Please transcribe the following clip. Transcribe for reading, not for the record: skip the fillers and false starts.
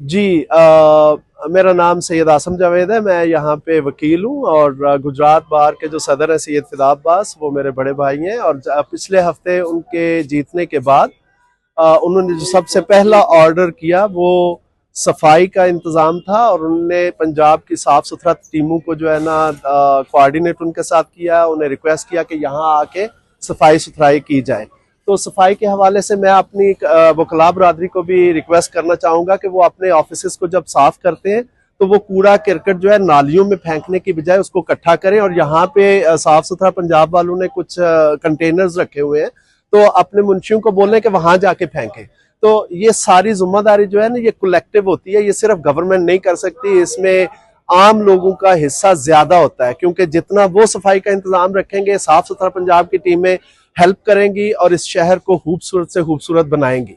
जी मेरा नाम सैयद आसम जावेद है। मैं यहाँ पे वकील हूँ और गुजरात बार के जो सदर हैं सैयद फिदा अब्बास, वो मेरे बड़े भाई हैं। और पिछले हफ्ते उनके जीतने के बाद उन्होंने जो सबसे पहला ऑर्डर किया वो सफाई का इंतज़ाम था। और उन्होंने पंजाब की साफ़ सुथरा टीमों को जो है ना कोऑर्डिनेट उनके साथ किया, उन्हें रिक्वेस्ट किया कि यहाँ आके सफाई सुथराई की जाए। तो सफाई के हवाले से मैं अपनी वकला बरादरी को भी रिक्वेस्ट करना चाहूँगा कि वो अपने ऑफिस को जब साफ़ करते हैं तो वो कूड़ा करकट जो है नालियों में फेंकने की बजाय उसको इकट्ठा करें। और यहाँ पे साफ़ सुथरा पंजाब वालों ने कुछ कंटेनर्स रखे हुए हैं, तो अपने मुंशियों को बोलें कि वहां जाके फेंकें। तो ये सारी जिम्मेदारी जो है ना ये कलेक्टिव होती है, ये सिर्फ गवर्नमेंट नहीं कर सकती, इसमें आम लोगों का हिस्सा ज्यादा होता है। क्योंकि जितना वो सफाई का इंतजाम रखेंगे, साफ सुथरा पंजाब की टीमें हेल्प करेंगी और इस शहर को खूबसूरत से खूबसूरत बनाएंगी।